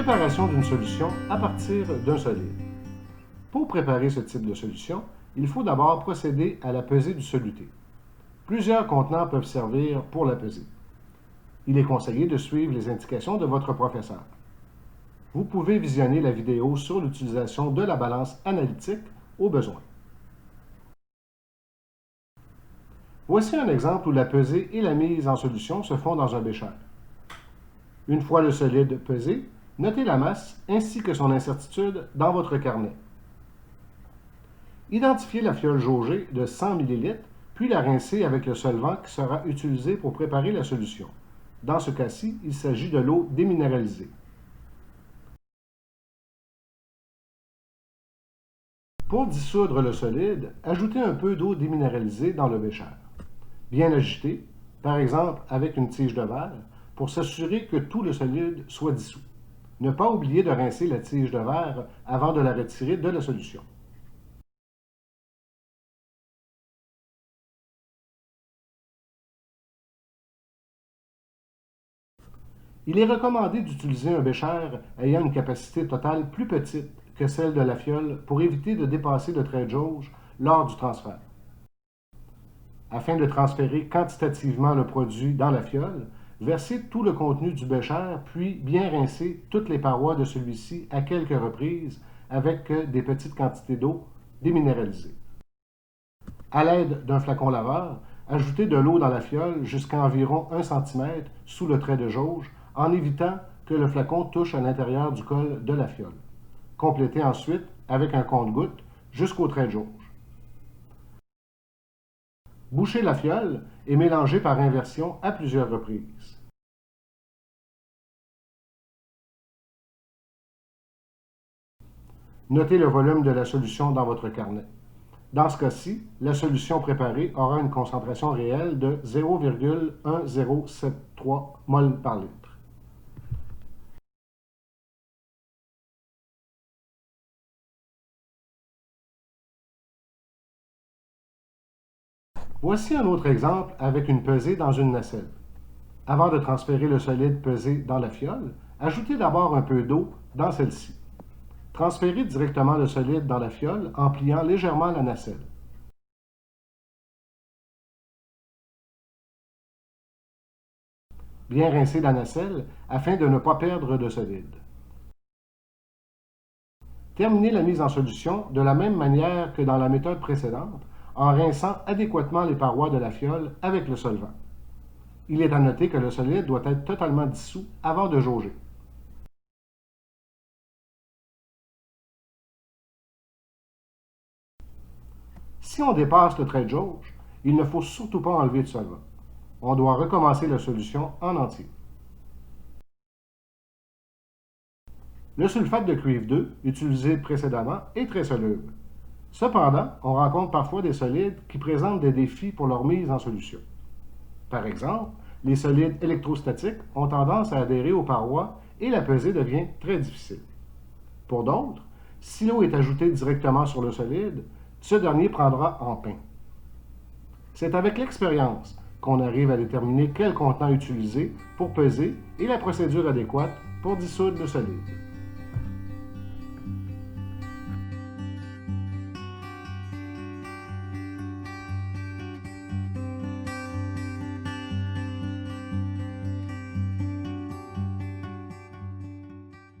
Préparation d'une solution à partir d'un solide. Pour préparer ce type de solution, il faut d'abord procéder à la pesée du soluté. Plusieurs contenants peuvent servir pour la pesée. Il est conseillé de suivre les indications de votre professeur. Vous pouvez visionner la vidéo sur l'utilisation de la balance analytique au besoin. Voici un exemple où la pesée et la mise en solution se font dans un bécher. Une fois le solide pesé, notez la masse ainsi que son incertitude dans votre carnet. Identifiez la fiole jaugée de 100 ml, puis la rincez avec le solvant qui sera utilisé pour préparer la solution. Dans ce cas-ci, il s'agit de l'eau déminéralisée. Pour dissoudre le solide, ajoutez un peu d'eau déminéralisée dans le bécher. Bien agiter, par exemple avec une tige de verre, pour s'assurer que tout le solide soit dissous. Ne pas oublier de rincer la tige de verre avant de la retirer de la solution. Il est recommandé d'utiliser un bécher ayant une capacité totale plus petite que celle de la fiole pour éviter de dépasser le trait de jauge lors du transfert. Afin de transférer quantitativement le produit dans la fiole, versez tout le contenu du bécher, puis bien rincer toutes les parois de celui-ci à quelques reprises avec des petites quantités d'eau déminéralisée. À l'aide d'un flacon laveur, ajoutez de l'eau dans la fiole jusqu'à environ 1 cm sous le trait de jauge en évitant que le flacon touche à l'intérieur du col de la fiole. Complétez ensuite avec un compte-gouttes jusqu'au trait de jauge. Bouchez la fiole et mélangez par inversion à plusieurs reprises. Notez le volume de la solution dans votre carnet. Dans ce cas-ci, la solution préparée aura une concentration réelle de 0,1073 mol par litre. Voici un autre exemple avec une pesée dans une nacelle. Avant de transférer le solide pesé dans la fiole, ajoutez d'abord un peu d'eau dans celle-ci. Transférez directement le solide dans la fiole en pliant légèrement la nacelle. Bien rincer la nacelle afin de ne pas perdre de solide. Terminez la mise en solution de la même manière que dans la méthode précédente, en rinçant adéquatement les parois de la fiole avec le solvant. Il est à noter que le solide doit être totalement dissous avant de jauger. Si on dépasse le trait de jauge, il ne faut surtout pas enlever de solvant. On doit recommencer la solution en entier. Le sulfate de cuivre 2, utilisé précédemment, est très soluble. Cependant, on rencontre parfois des solides qui présentent des défis pour leur mise en solution. Par exemple, les solides électrostatiques ont tendance à adhérer aux parois et la pesée devient très difficile. Pour d'autres, si l'eau est ajoutée directement sur le solide, ce dernier prendra en pain. C'est avec l'expérience qu'on arrive à déterminer quel contenant utiliser pour peser et la procédure adéquate pour dissoudre le solide.